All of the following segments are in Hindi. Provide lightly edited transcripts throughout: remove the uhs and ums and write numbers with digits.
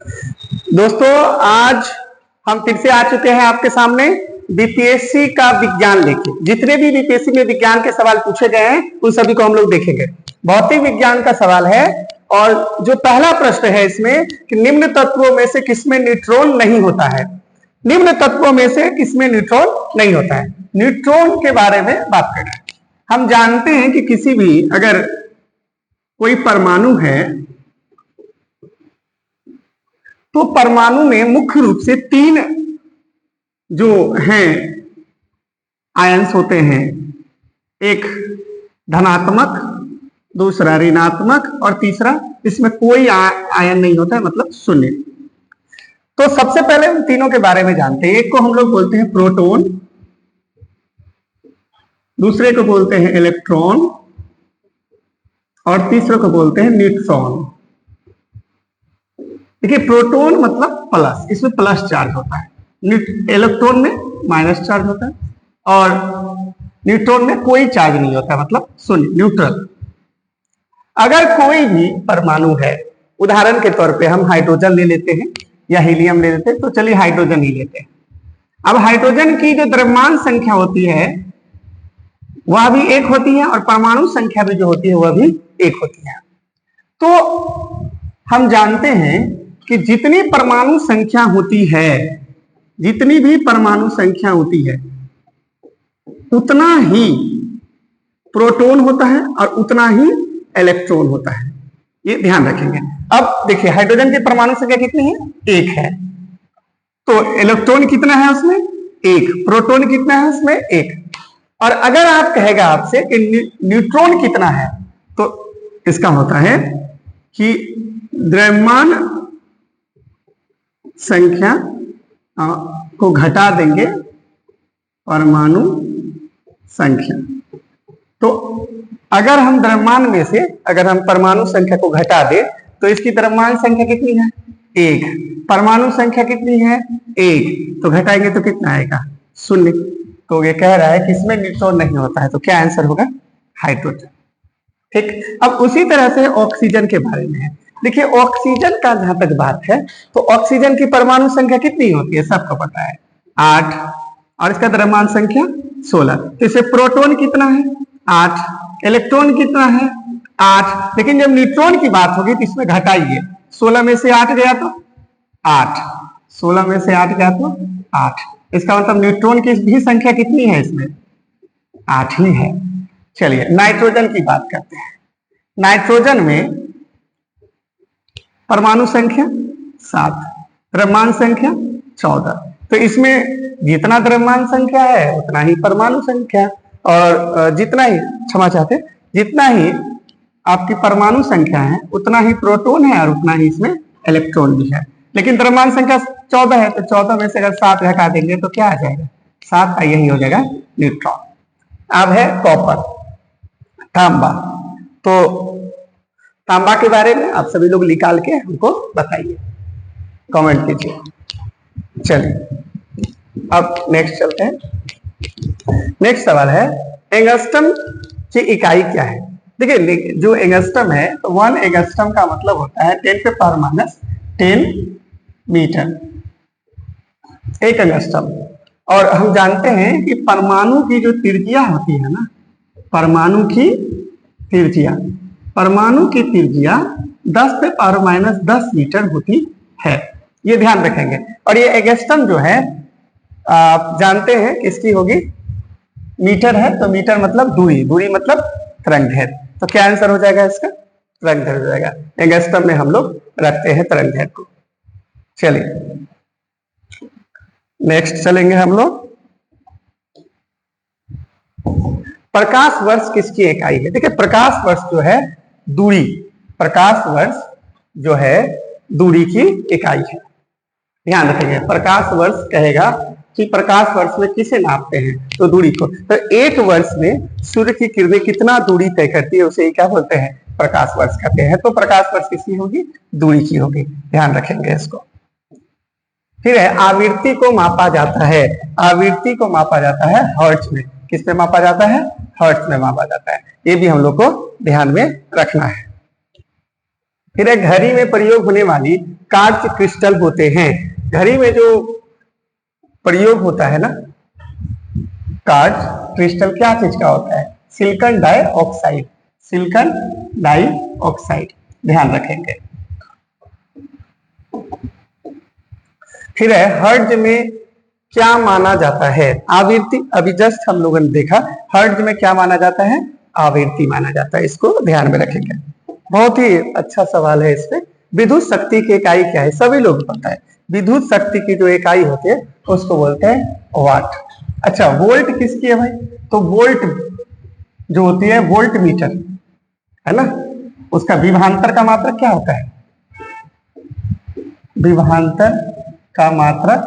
दोस्तों, आज हम फिर से आ चुके हैं आपके सामने बीपीएससी का विज्ञान लेके। जितने भी बीपीएससी में विज्ञान के सवाल पूछे गए हैं उन सभी को हम लोग देखेंगे। भौतिक विज्ञान का सवाल है और जो पहला प्रश्न है इसमें कि निम्न तत्वों में से किसमें न्यूट्रॉन नहीं होता है। निम्न तत्वों में से किसमें न्यूट्रॉन नहीं होता है। न्यूट्रॉन के बारे में बात कर रहे हैं। हम जानते हैं कि किसी भी अगर कोई परमाणु है तो परमाणु में मुख्य रूप से तीन जो हैं आयंस होते हैं, एक धनात्मक, दूसरा ऋणात्मक और तीसरा इसमें कोई आयन नहीं होता है, मतलब शून्य। तो सबसे पहले उन तीनों के बारे में जानते हैं। एक को हम लोग बोलते हैं प्रोटॉन, दूसरे को बोलते हैं इलेक्ट्रॉन और तीसरे को बोलते हैं न्यूट्रॉन। देखिए, प्रोटॉन मतलब प्लस, इसमें प्लस चार्ज होता है, इलेक्ट्रॉन में माइनस चार्ज होता है और न्यूट्रॉन में कोई चार्ज नहीं होता, मतलब शून्य, न्यूट्रल। अगर कोई भी परमाणु है, उदाहरण के तौर पे हम हाइड्रोजन ले लेते हैं या हीलियम ले लेते हैं, तो चलिए हाइड्रोजन ही लेते हैं। अब हाइड्रोजन की जो द्रव्यमान संख्या होती है वह भी एक होती है और परमाणु संख्या भी जो होती है वह भी एक होती है। तो हम जानते हैं कि जितनी परमाणु संख्या होती है, जितनी भी परमाणु संख्या होती है उतना ही प्रोटॉन होता है और उतना ही इलेक्ट्रॉन होता है। ये ध्यान रखेंगे। अब देखिए, हाइड्रोजन की परमाणु संख्या कितनी है? एक है। तो इलेक्ट्रॉन कितना है उसमें? एक। प्रोटॉन कितना है उसमें? एक। और अगर आप कहेगा आपसे कि न्यूट्रॉन कितना है, तो इसका होता है कि द्रव्यमान संख्या को घटा देंगे परमाणु संख्या। तो अगर हम द्रव्यमान में से अगर हम परमाणु संख्या को घटा दें तो इसकी द्रव्यमान संख्या कितनी है? एक। परमाणु संख्या कितनी है? एक। तो घटाएंगे तो कितना आएगा? शून्य। तो ये कह रहा है कि इसमें न्यूट्रॉन नहीं होता है, तो क्या आंसर होगा? हाइड्रोजन। ठीक। अब उसी तरह से ऑक्सीजन के बारे में है। देखिए, ऑक्सीजन का जहां तक बात है तो ऑक्सीजन की परमाणु संख्या कितनी होती है? सबको पता है, 8। और इसका द्रव्यमान संख्या 16। तो इसे प्रोटॉन कितना है? 8। इलेक्ट्रॉन कितना है? 8। लेकिन जब न्यूट्रॉन की बात होगी तो इसमें घटाइए, 16 में से 8 गया तो 8, 16 में से 8 गया तो 8। इसका मतलब न्यूट्रॉन की भी संख्या कितनी है इसमें? 8 ही है। चलिए नाइट्रोजन की बात करते हैं। नाइट्रोजन में परमाणु संख्या 7, द्रव्यमान संख्या 14। तो इसमें जितना द्रव्यमान संख्या है उतना ही परमाणु संख्या, और जितना ही जितना ही आपकी परमाणु संख्या है उतना ही प्रोटॉन है और उतना ही इसमें इलेक्ट्रॉन भी है। लेकिन द्रव्यमान संख्या 14 है तो 14 में से अगर 7 घटा देंगे तो क्या आ जाएगा? 7 का यही हो जाएगा न्यूट्रॉन। अब है कॉपर, तांबा। तो तांबा के बारे में आप सभी लोग निकाल के हमको बताइए, कमेंट कीजिए। चलिए अब नेक्स्ट चलते हैं। नेक्स्ट सवाल है, एंगस्ट्रम की इकाई क्या है? देखिए, जो एंगस्ट्रम है तो 1 एंगस्ट्रम का मतलब होता है 10⁻10 मीटर, 1 एंगस्ट्रम। और हम जानते हैं कि परमाणु की जो त्रिज्या होती है ना, परमाणु की त्रिज्या 10⁻10 मीटर होती है। ये ध्यान रखेंगे। और ये एंगस्ट्रम जो है आप जानते हैं किसकी होगी? मीटर है, तो मीटर मतलब दूरी, दूरी मतलब तरंगदैर्घ्य। तो क्या आंसर हो जाएगा इसका? तरंगदैर्घ्य हो जाएगा। एंगस्ट्रम में हम लोग रखते हैं तरंगदैर्घ्य को। चलिए नेक्स्ट चलेंगे हम लोग। प्रकाश वर्ष किसकी इकाई है? देखिए, प्रकाश वर्ष जो है दूरी, प्रकाश वर्ष जो है दूरी की इकाई है। ध्यान रखेंगे, प्रकाश वर्ष कहेगा कि प्रकाश वर्ष में किसे नापते हैं? तो दूरी को। तो एक वर्ष में सूर्य की किरणें कितना दूरी तय करती है उसे क्या बोलते हैं? प्रकाश वर्ष कहते हैं। तो प्रकाश वर्ष किसकी होगी? दूरी की होगी। ध्यान रखेंगे इसको। फिर है, आवृत्ति को मापा जाता है। आवृत्ति को मापा जाता है हर्ट्ज में। किस में मापा जाता है? हर्ट्ज में मापा जाता है। ये भी हम लोग को ध्यान में रखना है। फिर है घड़ी में प्रयोग होने वाली कार्च क्रिस्टल होते हैं। घड़ी में जो प्रयोग होता है ना कार्च क्रिस्टल, क्या चीज का होता है? सिलिकॉन डाइऑक्साइड, सिलिकॉन डाइऑक्साइड, ध्यान रखेंगे। फिर है हर्ट्ज में क्या माना जाता है? आवृत्ति। अभी जस्ट हम लोगों ने देखा हर्ट्ज में क्या माना जाता है? आवृत्ति माना जाता है। इसको ध्यान में रखेंगे, बहुत ही अच्छा सवाल है। इसमें विद्युत शक्ति की इकाई क्या है? सभी लोग पता है। विद्युत शक्ति की जो इकाई होती है उसको बोलते हैं वाट। अच्छा, वोल्ट किसकी है भाई? तो वोल्ट जो होती है वोल्ट मीटर है ना, उसका विभवांतर का मात्रक क्या होता है? विभवांतर का मात्रक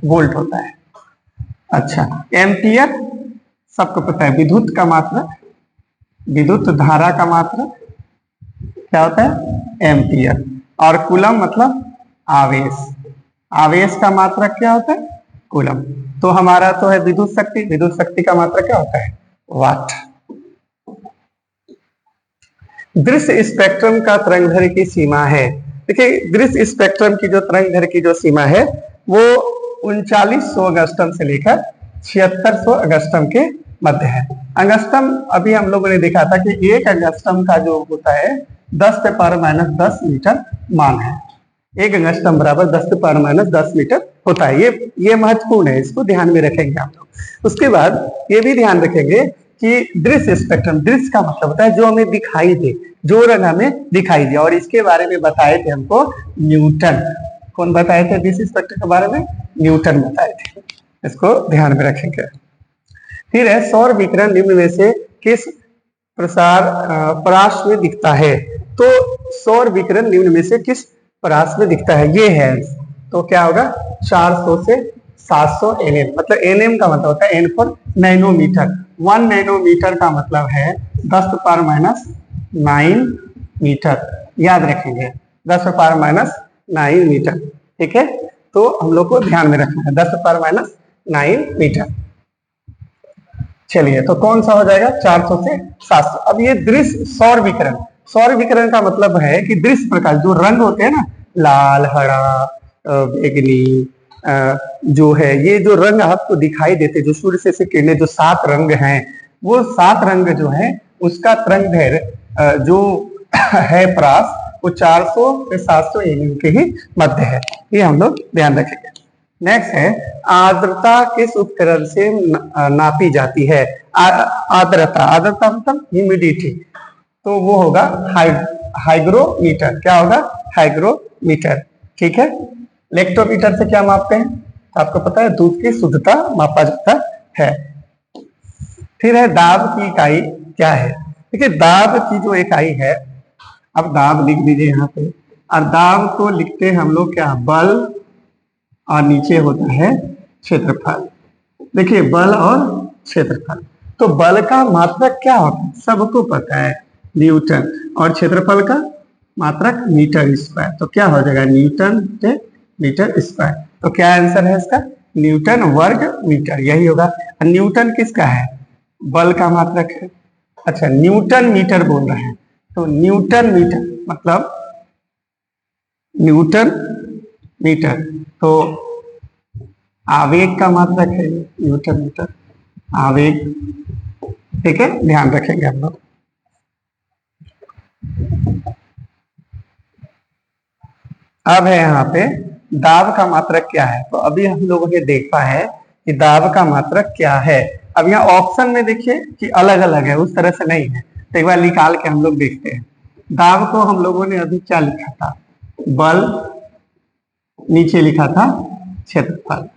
वोल्ट होता है। अच्छा, एम्पियर सबको पता है। विद्युत का मात्रक, विद्युत धारा का मात्रक क्या होता है? एम्पियर। और कूलम मतलब आवेश, आवेश का मात्रक क्या होता है? कूलम। तो हमारा तो है विद्युत शक्ति, विद्युत शक्ति का मात्रक क्या होता है? वाट। दृश्य स्पेक्ट्रम का तरंगदैर्घ्य की सीमा है। देखिए, दृश्य स्पेक्ट्रम की जो तरंगदैर्घ्य की जो सीमा है वो 3900 अंगस्ट्रम से लेकर 7600 अंगस्ट्रम के मध्य है। अंगस्ट्रम अभी हम लोगों ने देखा था कि एक अंगस्ट्रम का जो होता है 10⁻⁻10 मीटर मान है। एक अंगस्ट्रम बराबर 10⁻⁻10 मीटर होता है। ये महत्वपूर्ण है, इसको ध्यान में रखेंगे हम लोग। उसके बाद ये भी ध्यान रखेंगे कि दृश्य स्पेक्ट्रम, दृश्य का मतलब होता है जो हमें दिखाई दे, जो रंग हमें दिखाई दे। और इसके बारे में बताए थे हमको न्यूटन। कौन बताए थे दृश्य स्पेक्ट्रम के बारे में? न्यूटन बताए थे। इसको ध्यान में रखेंगे। फिर है सौर विकिरण निम्न में से किस परास में दिखता है? तो सौर विकिरण निम्न में से किस परास में दिखता है? ये है, तो क्या होगा? 400 से 700 nm। मतलब nm का मतलब होता है n फॉर नैनोमीटर। 1 नैनोमीटर का मतलब है 10⁻⁹ मीटर। याद रखेंगे, 10⁻⁹ मीटर। ठीक है, तो हम लोग को ध्यान में रखना है 10⁻⁹ मीटर। चलिए, तो कौन सा हो जाएगा? 400 से 700। अब ये दृश्य सौर विकिरण, सौर विकिरण का मतलब है कि दृश्य प्रकाश जो रंग होते हैं ना, लाल, हरा, बैंगनी, जो है ये जो रंग आपको दिखाई देते, जो सूर्य से किरणें, जो 7 रंग हैं, वो 7 रंग जो है उसका तरंगदैर्घ्य जो है परास, वो 400 से 700 nm के ही मध्य है। ये हम लोग ध्यान रखेंगे। नेक्स्ट है आर्द्रता किस उपकरण से नापी जाती है? आर्द्रता, आर्द्रता मतलब ह्यूमिडिटी, तो वो होगा हाइग्रोमीटर। क्या होगा? हाइग्रोमीटर। ठीक है। लेक्टोमीटर से क्या मापते हैं? आपको पता है, दूध की शुद्धता मापा जाता है। फिर है दाब की इकाई क्या है? देखिए, दाब की जो इकाई है, अब दाब लिख दीजिए यहाँ पे। और दाब को लिखते हैं हम लोग क्या? बल, और नीचे होता है क्षेत्रफल। देखिए, बल और क्षेत्रफल। तो बल का मात्रक क्या होता है? सबको पता है, न्यूटन। और क्षेत्रफल का मात्रक मीटर स्क्वायर। तो क्या हो जाएगा? न्यूटन से मीटर स्क्वायर। तो क्या आंसर है इसका? न्यूटन वर्ग मीटर, यही होगा। न्यूटन किसका है? बल का मात्रक है। अच्छा, न्यूटन मीटर बोल रहे हैं, तो न्यूटन मीटर मतलब न्यूटन मीटर, तो आवेग का मात्रक है न्यूटन मीटर, आवेग। ठीक है, ध्यान रखेंगे हम लोग। अब है यहाँ पे दाब का मात्रक क्या है? तो अभी हम लोगों ने देखा है कि दाब का मात्रक क्या है। अब यहाँ ऑप्शन में देखिए कि अलग अलग है, उस तरह से नहीं है। तो एक बार निकाल के हम लोग देखते हैं। दाब को हम लोगों ने अभी क्या लिखा था? बल, नीचे लिखा था क्षेत्रफल।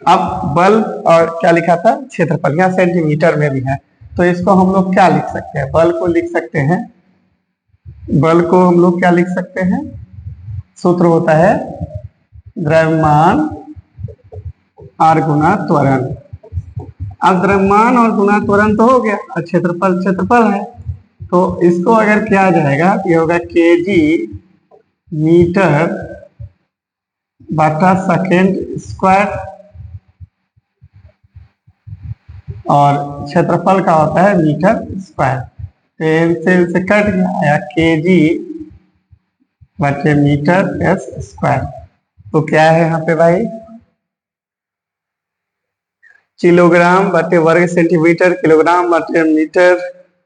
अब बल और क्या लिखा था? क्षेत्रफल। यहाँ सेंटीमीटर में भी है, तो इसको हम लोग क्या लिख सकते हैं? बल को लिख सकते हैं, बल को हम लोग क्या लिख सकते हैं? सूत्र होता है द्रव्यमान और गुना त्वरण। अब द्रव्यमान और गुना त्वरण तो हो गया, और क्षेत्रफल क्षेत्रफल है। तो इसको अगर किया जाएगा तो ये होगा केजी मीटर बटा सेकेंड स्क्वायर, और क्षेत्रफल का होता है मीटर स्क्वायर। तो इनसे कट गया, केजी बटे मीटर एस स्क्वायर। तो क्या है यहाँ पे भाई, किलोग्राम बटे वर्ग सेंटीमीटर, किलोग्राम बटे मीटर,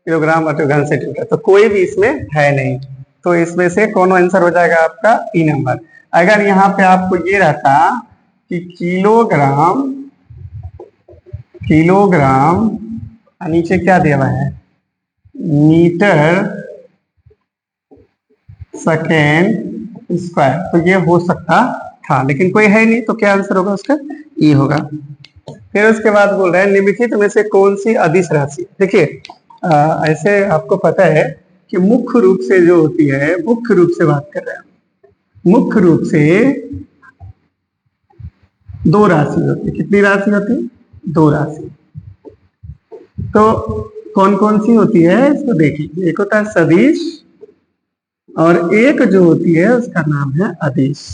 किलोग्राम बटे घन सेंटीमीटर। तो कोई भी इसमें है नहीं, तो इसमें से कौन आंसर हो जाएगा आपका ई नंबर। अगर यहाँ पे आपको ये रहता कि किलोग्राम, किलोग्राम नीचे क्या दिया हुआ है, मीटर सेकेंड स्क्वायर, तो ये हो सकता था, लेकिन कोई है नहीं, तो क्या आंसर होगा उसका, ई होगा। फिर उसके बाद बोल रहे हैं निम्नलिखित में से कौन सी अदिश राशि। देखिए ऐसे आपको पता है कि मुख्य रूप से जो होती है, मुख्य रूप से बात कर रहे हैं, मुख्य रूप से दो राशि होती है। कितनी राशि होती है, दो राशि। तो कौन कौन सी होती है इसको देखिए, एक होता है सदिश और एक जो होती है उसका नाम है अदिश।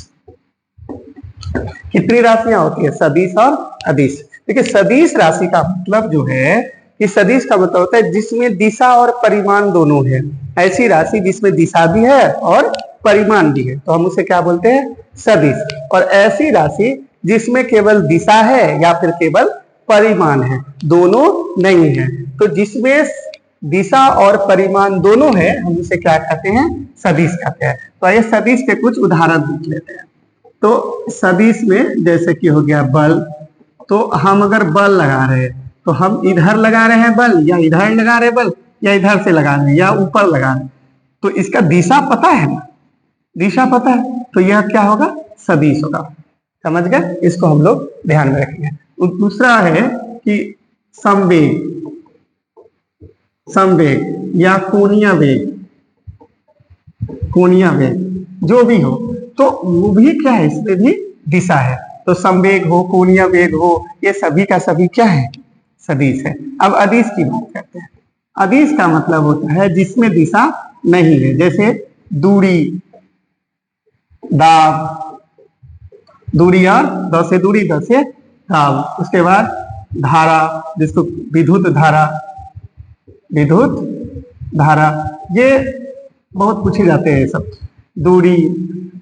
कितनी राशियां होती है, सदिश और अदिश। देखिए सदिश राशि का मतलब जो है कि सदिश का मतलब होता है जिसमें दिशा और परिमाण दोनों है। ऐसी राशि जिसमें दिशा भी है और परिमाण भी है, तो हम उसे क्या बोलते हैं, सदिश। और ऐसी राशि जिसमें केवल दिशा है या फिर केवल परिमाण है, दोनों नहीं है, तो जिसमें दिशा और परिमाण दोनों है हम उसे क्या कहते हैं, सदिश कहते हैं। तो आइए सदिश के कुछ उदाहरण देख लेते हैं। तो सदिश में जैसे कि हो गया बल, तो हम अगर बल लगा रहे हैं तो हम इधर लगा रहे हैं बल, या इधर लगा रहे बल, या इधर से लगा रहे हैं, या ऊपर लगा रहे हैं, तो इसका दिशा पता है ना, दिशा पता है, तो यह क्या होगा, सदिश होगा। समझ गए, इसको हम लोग ध्यान में रखेंगे। दूसरा है कि संवेग, संवेग या कोणीय वेग, कोणीय वेग जो भी हो, तो वो भी क्या है, इसमें भी दिशा है। तो संवेग हो, कोणीय वेग हो, ये सभी का सभी क्या है, सदिश है। अब अदिश की बात करते हैं। अदिश का मतलब होता है जिसमें दिशा नहीं है, जैसे दूरी, दाब, दूरी और द से दूरी, द से दाब। उसके बाद धारा, जिसको विद्युत धारा, विद्युत धारा, ये बहुत पूछे जाते हैं सब। दूरी,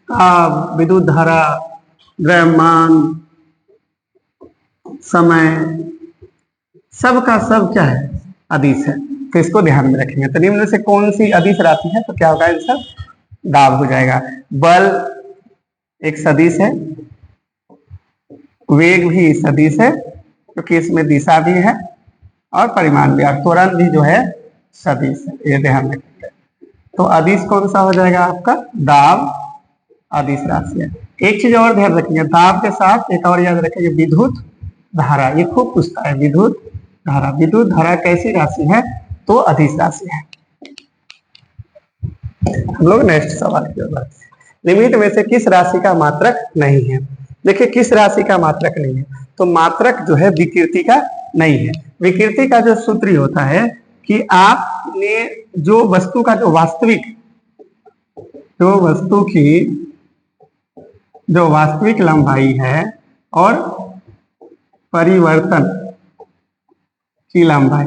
ताप, विद्युत धारा, द्रव्यमान, समय, सब का सब क्या है, अदिश है। तो इसको ध्यान में रखेंगे। तो निम्न से कौन सी अदिश राशि है, तो क्या होगा आंसर, दाब हो जाएगा। बल एक सदिश है, वेग भी सदिश है क्योंकि इसमें दिशा भी है और परिमाण भी, और त्वरण भी जो है सदिश है, ये ध्यान रखेंगे। तो अदिश कौन सा हो जाएगा आपका, दाब अदिश राशि है। एक चीज और ध्यान रखेंगे, दाब के साथ एक और याद रखेंगे, विद्युत धारा, ये खूब पूछता है, विद्युत धारा। विद्युत धारा कैसी राशि है, तो अदिश राशि है। हम लोग नेक्स्ट सवाल की ओर बढ़ते हैं। निम्नलिखित में से किस राशि का मात्रक नहीं है। देखिए किस राशि का मात्रक नहीं है, तो मात्रक जो है विकृति का नहीं है। विकृति का जो सूत्र होता है कि आपने जो वस्तु का जो वास्तविक, जो वस्तु की जो वास्तविक लंबाई है और परिवर्तन की लंबाई,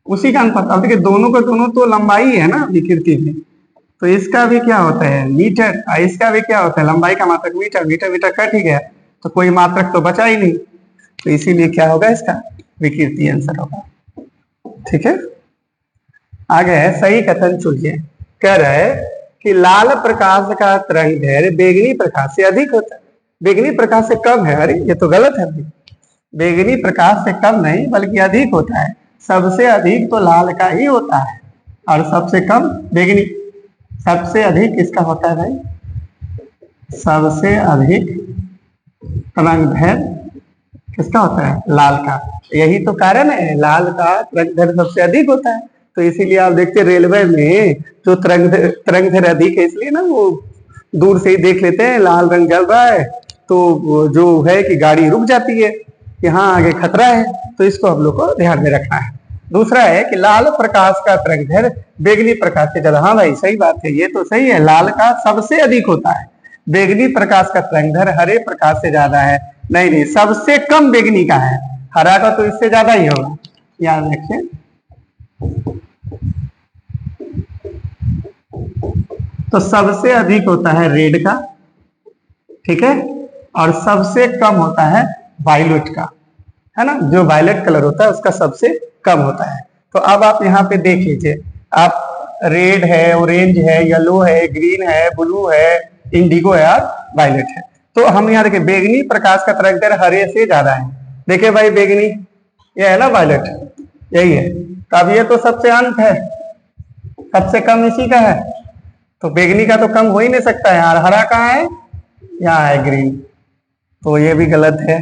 उसी का अनुपात। अब देखिए दोनों का दोनों तो लंबाई है ना विकृति में, तो इसका भी क्या होता है मीटर, इसका भी क्या होता है लंबाई का मात्रक मीटर। मीटर मीटर कट ही गया, तो कोई मात्रक तो बचा ही नहीं, तो इसीलिए क्या होगा इसका विकृति आंसर होगा। ठीक है, आगे है सही कथन चुनिए। कह रहा है कि लाल प्रकाश का तरंगदैर्घ्य बैंगनी प्रकाश से अधिक होता है, बैंगनी प्रकाश से कम है। अरे ये तो गलत है, बैंगनी प्रकाश से कम नहीं बल्कि अधिक होता है। सबसे अधिक तो लाल का ही होता है और सबसे कम बैंगनी। सबसे अधिक किसका होता है भाई, सबसे अधिक तरंगदैर्घ्य किसका होता है, लाल का। यही तो कारण है, लाल का तरंगदैर्घ्य सबसे अधिक होता है। तो इसीलिए आप देखते रेलवे में जो तरंगदैर्घ्य अधिक है, इसलिए ना वो दूर से ही देख लेते हैं लाल रंग जल रहा है तो जो है कि गाड़ी रुक जाती है कि हाँ आगे खतरा है, तो इसको हम लोग को ध्यान में रखना है। दूसरा है कि लाल प्रकाश का तरंगदैर्घ्य बैंगनी प्रकाश से ज्यादा। हाँ भाई सही बात है, ये तो सही है, लाल का सबसे अधिक होता है, बैंगनी प्रकाश का तरंगदैर्घ्य हरे प्रकाश से ज्यादा है। नहीं नहीं, सबसे कम बैंगनी का है, हरा का तो इससे ज्यादा ही होगा, याद रखिए। तो सबसे अधिक होता है रेड का, ठीक है, और सबसे कम होता है वायलेट का, है ना। जो वायलेट कलर होता है उसका सबसे कम होता है। तो अब आप यहाँ पे देख लीजिए, आप रेड है, ऑरेंज है, येलो है, ग्रीन है, ब्लू है, इंडिगो है और वायलेट है। तो हम यहाँ देखिए बैगनी प्रकाश का तरंगदैर्घ्य हरे से ज्यादा है। देखिए भाई बैगनी ये है ना, वायलेट यही है। तो अब ये तो सबसे अंत है, सबसे कम इसी का है, तो बैगनी का तो कम हो ही नहीं सकता है। और हरा कहाँ है, यहाँ है ग्रीन, तो ये भी गलत है,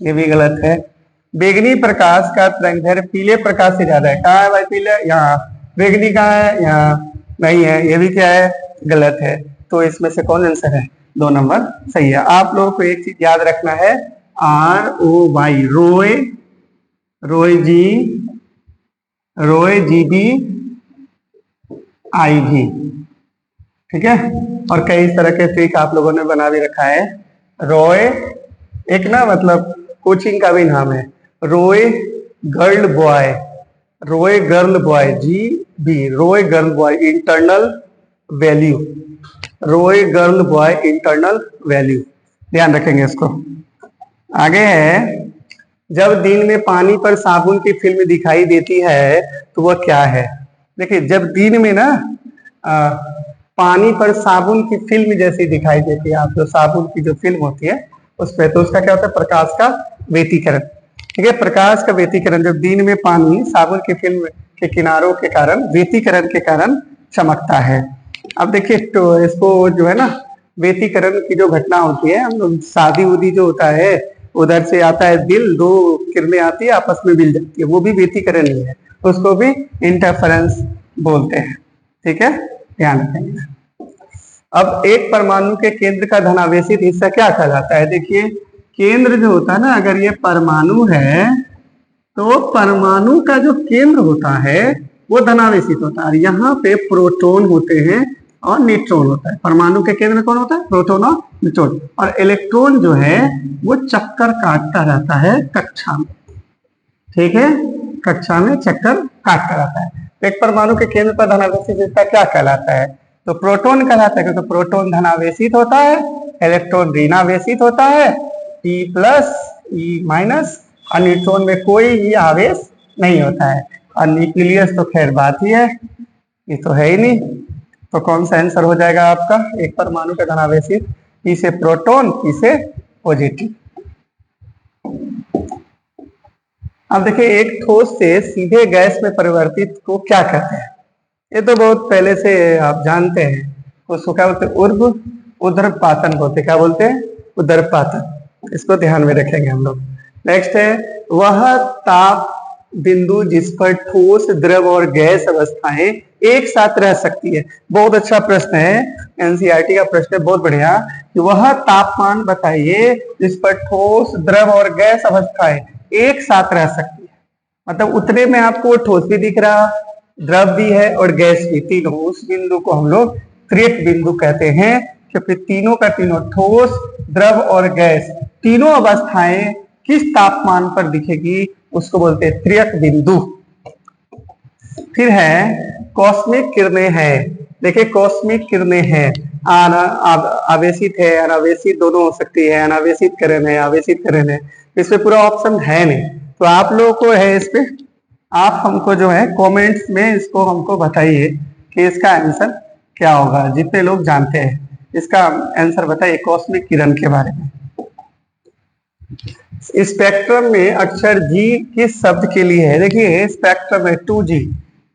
ये भी गलत है। बैगनी प्रकाश का तरंगदैर्घ्य पीले प्रकाश से ज्यादा है। कहाँ है भाई पीले, यहाँ। बैगनी कहाँ है, यहाँ नहीं है, ये भी क्या है, गलत है। तो इसमें से कौन आंसर है, 2 नंबर सही है। आप लोगों को एक चीज याद रखना है, ROY रोए, रोए जी बी आई भी, ठीक है। और कई तरह के ट्रिक आप लोगों ने बना भी रखा है। रोए एक ना मतलब कोचिंग का भी नाम है, रोए गर्ल बॉय, रोए गर्ल बॉय GB, रोए गर्ल बॉय इंटरनल वैल्यू, रोए गर्ल बॉय इंटरनल वैल्यू, ध्यान रखेंगे इसको। आगे है, जब दिन में पानी पर साबुन की फिल्म दिखाई देती है तो वह क्या है। देखिए जब दिन में ना पानी पर साबुन की फिल्म जैसी दिखाई देती है, आप जो साबुन की जो फिल्म होती है उस पर, तो उसका क्या होता है, प्रकाश का व्यतिकरण, ठीक है। प्रकाश का व्यतिकरण, जब दिन में पानी साबुन की फिल्म के किनारों के कारण व्यतिकरण के कारण चमकता है। अब देखिए तो इसको जो है ना, व्यतिकरण की जो घटना होती है, हम लोग शादी उदी जो होता है, उधर से आता है दिल, 2 किरणें आती है आपस में मिल जाती है, वो भी व्यतिकरण ही है, उसको भी इंटरफेरेंस बोलते हैं, ठीक है, ध्यान रखेंगे। अब एक परमाणु के केंद्र का धनावेशित हिस्सा क्या कहलाता है। देखिए केंद्र जो होता है ना, अगर ये परमाणु है तो परमाणु का जो केंद्र होता है वो धनावेशित होता है। यहाँ पे प्रोटॉन होते हैं और न्यूट्रॉन होता है। परमाणु के केंद्र में कौन होता है, प्रोटॉन और न्यूट्रॉन। और इलेक्ट्रॉन जो है वो चक्कर काटता रहता है कक्षा में, ठीक है, कक्षा में चक्कर काटता रहता है। एक परमाणु के केंद्र पर धनावेशित हिस्सा क्या कहलाता है, तो प्रोटॉन कहलाता है, क्योंकि प्रोटॉन धनावेशित होता है, इलेक्ट्रॉन ऋणावेशित होता है, E+ E-, और न्यूट्रॉन में कोई ही आवेश नहीं होता है। और न्यूक्लियस तो खैर बात ही है, ये तो है ही नहीं। तो कौन सा आंसर हो जाएगा आपका, एक परमाणु का धनावेशित, E से प्रोटॉन, P से पॉजिटिव। अब देखिए एक ठोस से सीधे गैस में परिवर्तित को क्या कहते हैं। ये तो बहुत पहले से आप जानते हैं, उसको क्या बोलते हैं, उदरपातन बोलते, क्या बोलते हैं, उदरपातन। इसको ध्यान में रखेंगे हम लोग। नेक्स्ट है, वह ताप बिंदु जिस पर ठोस, द्रव और गैस अवस्थाएं एक साथ रह सकती है। बहुत अच्छा प्रश्न है, एनसीईआरटी का प्रश्न है, बहुत बढ़िया। वह तापमान बताइए जिस पर ठोस, द्रव और गैस अवस्थाएं एक साथ रह सकती है। मतलब उतने में आपको वो ठोस भी दिख रहा, द्रव भी है और गैस भी, तीनों। उस बिंदु को हम लोग त्रिक बिंदु कहते हैं, क्योंकि तीनों का तीनों, ठोस, द्रव और गैस, तीनों अवस्थाएं किस तापमान पर दिखेगी उसको बोलते हैं त्रिक बिंदु। फिर है कॉस्मिक किरणें हैं। देखिए कॉस्मिक किरणें हैं, आवेशित है, अनावेशित दोनों हो सकती है, अनावेशित किरण है, आवेशित किरण है। इसमें पूरा ऑप्शन है नहीं, तो आप लोगों को है इस पे, आप हमको जो है कमेंट्स में इसको हमको बताइए कि इसका आंसर क्या होगा। जितने लोग जानते हैं इसका आंसर बताइए कॉस्मिक किरण के बारे में। स्पेक्ट्रम में अक्षर G किस शब्द के लिए है। देखिए स्पेक्ट्रम में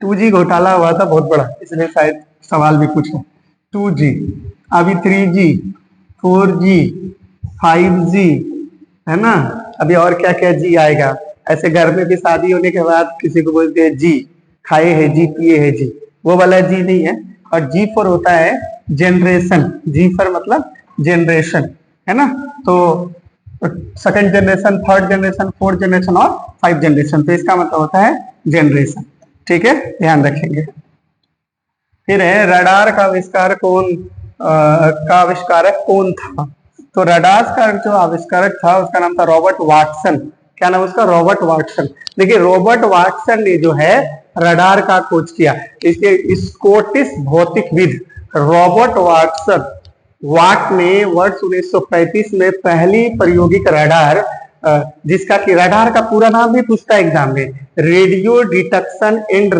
2G घोटाला हुआ था बहुत बड़ा, इसलिए शायद सवाल भी पूछा। 2G, अभी 3G, 4G, 5G, है ना, अभी और क्या क्या G आएगा। ऐसे घर में भी शादी होने के बाद किसी को बोलते हैं जी, खाए है जी, पिए है जी, वो वाला जी नहीं है। और G फॉर होता है जनरेशन, G फॉर मतलब जनरेशन, है ना। तो second generation, third generation, fourth generation और 5 जनरेशन, तो इसका मतलब होता है जनरेशन, ठीक है, ध्यान रखेंगे। फिर है रडार का आविष्कार का आविष्कारक कौन था। तो रडार का जो आविष्कारक था उसका नाम था रॉबर्ट वाटसन। क्या नाम उसका, रॉबर्ट वाटसन। देखिए रॉबर्ट वाटसन ने जो है रडार का खोज किया। इसके स्कॉटिश भौतिकविद रॉबर्ट वाटसन वाट ने वर्ष 1935 में पहली प्रायोगिक रडार, जिसका कि रडार का पूरा नाम भी पूछता है एग्जाम में, रेडियो डिटेक्शन एंड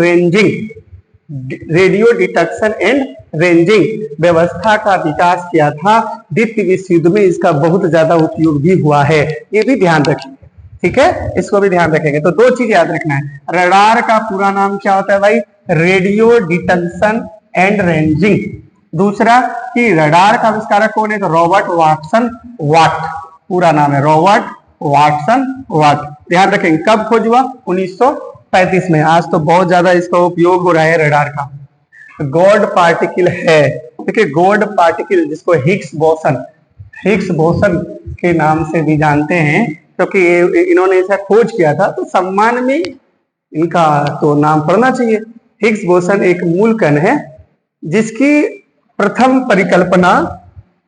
रेंजिंग व्यवस्था का विकास किया था। द्वितीय विश्व युद्ध में इसका बहुत ज्यादा उपयोग भी हुआ है, ये भी ध्यान रखेंगे, ठीक है, इसको भी ध्यान रखेंगे। तो दो चीज याद रखना है, रडार का पूरा नाम क्या होता है भाई, रेडियो डिटेक्शन एंड रेंजिंग। दूसरा कि रडार का आविष्कारक कौन है, तो रॉबर्ट वाटसन वाट, पूरा नाम है रॉबर्ट वाटसन वाट। ध्यान रखेंगे कब खोज हुआ, 1935 में। आज तो बहुत ज्यादा इसका उपयोग हो रहा है रडार का। गॉड पार्टिकल है, देखिए गॉड पार्टिकल जिसको हिग्स बोसन के नाम से भी जानते हैं, क्योंकि इन्होंने ऐसा खोज किया था, तो सम्मान में इनका तो नाम पढ़ना चाहिए। हिग्स बोसन एक मूल कण है जिसकी प्रथम परिकल्पना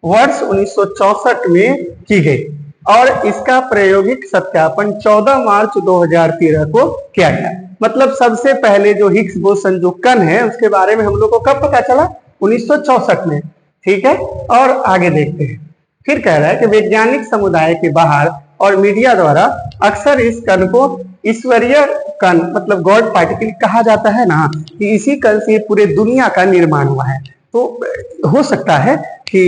वर्ष 1964 में की गई और इसका प्रायोगिक सत्यापन 14 मार्च 2013 को किया गया। मतलब सबसे पहले जो हिग्स बोसन जो कण है उसके बारे में हम लोग को कब पता चला, 1964 में, ठीक है। और आगे देखते हैं, फिर कह रहा है कि वैज्ञानिक समुदाय के बाहर और मीडिया द्वारा अक्सर इस कण को ईश्वरीय कण मतलब गॉड पार्टिकल कहा जाता है ना, कि इसी कण से पूरे दुनिया का निर्माण हुआ है। तो हो सकता है कि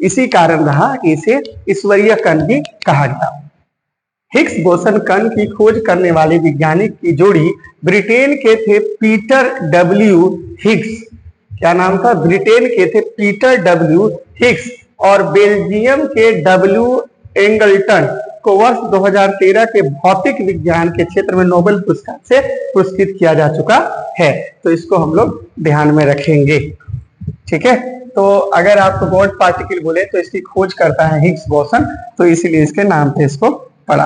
इसी कारण रहा कि इसे ईश्वरीय कण भी कहा गया। हिग्स बोसन कण की खोज करने वाले वैज्ञानिक की जोड़ी ब्रिटेन के थे पीटर डब्ल्यू हिग्स, क्या नाम था, ब्रिटेन के थे पीटर डब्ल्यू हिग्स और बेल्जियम के डब्ल्यू एंगल्टन को वर्ष 2013 के भौतिक विज्ञान के क्षेत्र में नोबेल पुरस्कार से पुरस्कृत किया जा चुका है। तो इसको हम लोग ध्यान में रखेंगे, ठीक है। तो अगर आपको गॉड पार्टिकल बोले तो इसकी खोज करता है हिग्स बोसन, तो इसीलिए इसके नाम पे इसको पढ़ा।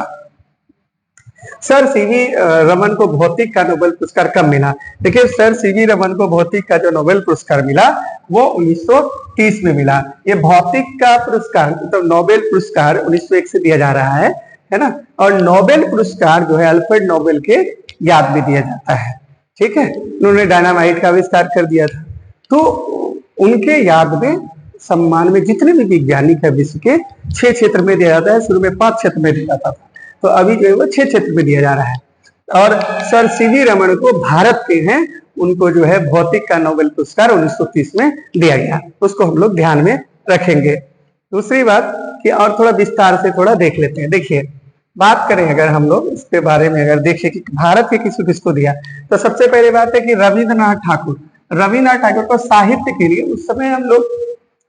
सर सीवी रमन को भौतिक का नोबेल पुरस्कार कब मिला, देखिए सर सीवी रमन को भौतिक का जो नोबेल पुरस्कार मिला वो 1930 में मिला। ये भौतिक का पुरस्कार तो नोबेल पुरस्कार 1901 से दिया जा रहा है ना, और नोबेल पुरस्कार जो है अल्फ्रेड नोबेल के याद में दिया जाता है, ठीक है। उन्होंने डायनामाइट का आविष्कार कर दिया था, तो उनके याद में सम्मान में जितने भी वैज्ञानिक है विश्व के 6 क्षेत्र में दिया जाता है। शुरू में 5 क्षेत्र में दिया जाता था, तो अभी जो है वो 6 क्षेत्र में दिया जा रहा है। और सर सीवी रमन को भारत के हैं, उनको जो है भौतिक का नोबेल पुरस्कार 1930 में दिया गया, उसको हम लोग ध्यान में रखेंगे। दूसरी बात कि और थोड़ा विस्तार से थोड़ा देख लेते हैं। देखिए बात करें अगर हम लोग इसके बारे में, अगर देखिए कि भारत के किसको किसको दिया, तो सबसे पहले बात है कि रविन्द्रनाथ ठाकुर को साहित्य के लिए, उस समय हम लोग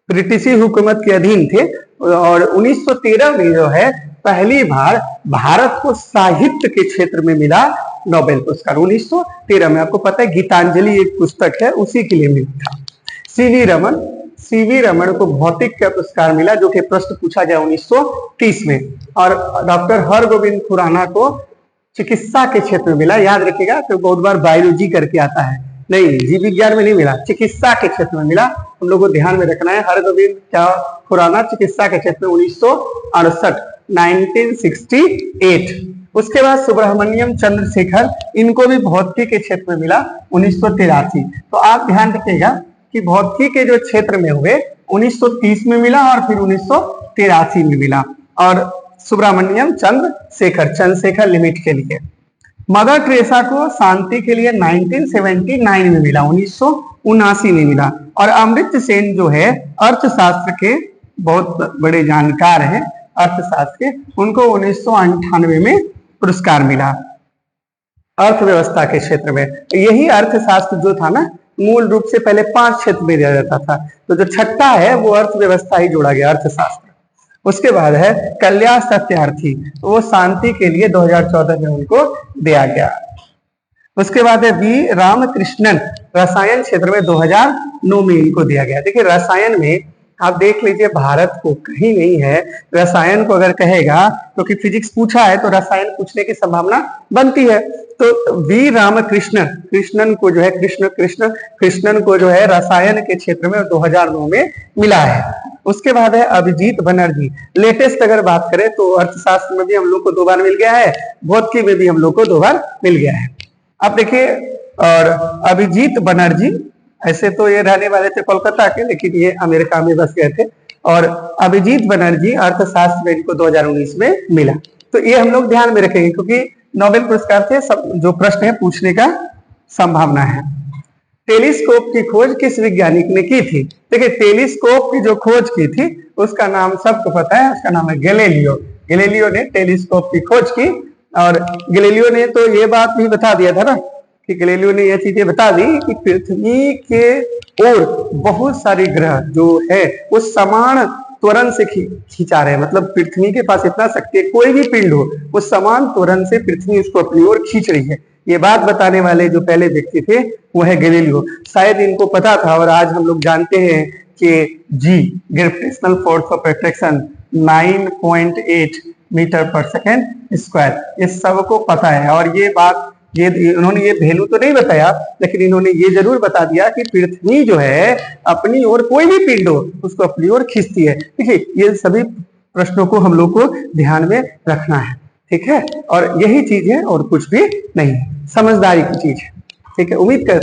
ब्रिटिश हुकूमत के अधीन थे और 1913 में जो है पहली बार भारत को साहित्य के क्षेत्र में मिला नोबेल पुरस्कार। 1913 में आपको पता है गीतांजलि एक पुस्तक है, उसी के लिए मिला था। सीवी रमन को भौतिक का पुरस्कार मिला जो कि प्रश्न पूछा गया 1930 में। और डॉक्टर हरगोविंद खुराना को चिकित्सा के क्षेत्र में मिला। याद रखिएगा तो बहुत बार बायोलॉजी करके आता है, नहीं जीव विज्ञान में नहीं मिला, चिकित्सा के क्षेत्र में मिला, हम लोग को ध्यान में रखना है। हरगोविंद खुराना चिकित्सा के क्षेत्र में 1968। उसके बाद सुब्रमण्यम चंद्रशेखर, इनको भी भौतिकी के क्षेत्र में मिला 1983। तो आप ध्यान रखिएगा कि भौतिकी के जो क्षेत्र में हुए 1930 में मिला और फिर 1983 में मिला। और सुब्रमण्यम चंद्रशेखर लिमिट के लिए। मदर टेरेसा को शांति के लिए 1979 में मिला, 1979 में मिला। और अमृत सेन जो है अर्थशास्त्र के बहुत बड़े जानकार हैं, अर्थशास्त्र के, उनको 1998 में पुरस्कार मिला अर्थव्यवस्था के क्षेत्र में। यही अर्थशास्त्र जो था ना, मूल रूप से पहले 5 क्षेत्र में दिया जाता था, तो जो छठा है वो अर्थव्यवस्था ही जोड़ा गया, अर्थशास्त्र। उसके बाद है कल्याण सत्यार्थी, वो शांति के लिए 2014 में उनको दिया गया। उसके बाद है वी रामकृष्णन, रसायन क्षेत्र में 2009 में इनको दिया गया। देखिए रसायन में आप देख लीजिए भारत को कहीं नहीं है, रसायन को अगर कहेगा क्योंकि फिजिक्स पूछा है तो रसायन पूछने की संभावना बनती है। तो वी रामकृष्णन को जो है कृष्णन को जो है रसायन के क्षेत्र में 2009 में मिला है। उसके बाद है अभिजीत बनर्जी, लेटेस्ट अगर बात करें तो अर्थशास्त्र में भी हम लोग को 2 बार मिल गया है, भौतिकी में भी हम लोग को 2 बार मिल गया है। अब देखिए और अभिजीत बनर्जी ऐसे तो ये रहने वाले थे कोलकाता के, लेकिन ये अमेरिका में बस गए थे। और अभिजीत बनर्जी अर्थशास्त्र में इनको 2019 में मिला। तो ये हम लोग ध्यान में रखेंगे, क्योंकि नोबेल पुरस्कार से सब जो प्रश्न है पूछने का संभावना है। टेलीस्कोप की खोज किस वैज्ञानिक ने की थी? देखिए, टेलीस्कोप की जो खोज की थी उसका नाम सबको पता है, उसका नाम है गैलीलियो। गैलीलियो ने टेलीस्कोप की खोज की, और गैलीलियो ने तो ये बात भी बता दिया था ना कि गैलीलियो ने ये चीजें बता दी कि पृथ्वी के और बहुत सारे ग्रह जो है वो समान त्वरण से खींचा रहे हैं। मतलब पृथ्वी के पास इतना शक्ति है, कोई भी पिंड हो वो समान त्वरण से पृथ्वी उसको अपनी ओर खींच रही है। ये बात बताने वाले जो पहले व्यक्ति थे वो है गैलीलियो। शायद इनको पता था, और आज हम लोग जानते हैं कि G gravitational force of attraction 9.8 metre पर सेकेंड स्क्वायर, ये सबको पता है। और ये बात इन्होंने ये वैल्यू तो नहीं बताया, लेकिन इन्होंने ये जरूर बता दिया कि पृथ्वी जो है अपनी ओर कोई भी पिंड हो उसको अपनी ओर खींचती है। देखिए, ये सभी प्रश्नों को हम लोग को ध्यान में रखना है, ठीक है। और यही चीज है और कुछ भी नहीं, समझदारी की चीज है, ठीक है। उम्मीद करते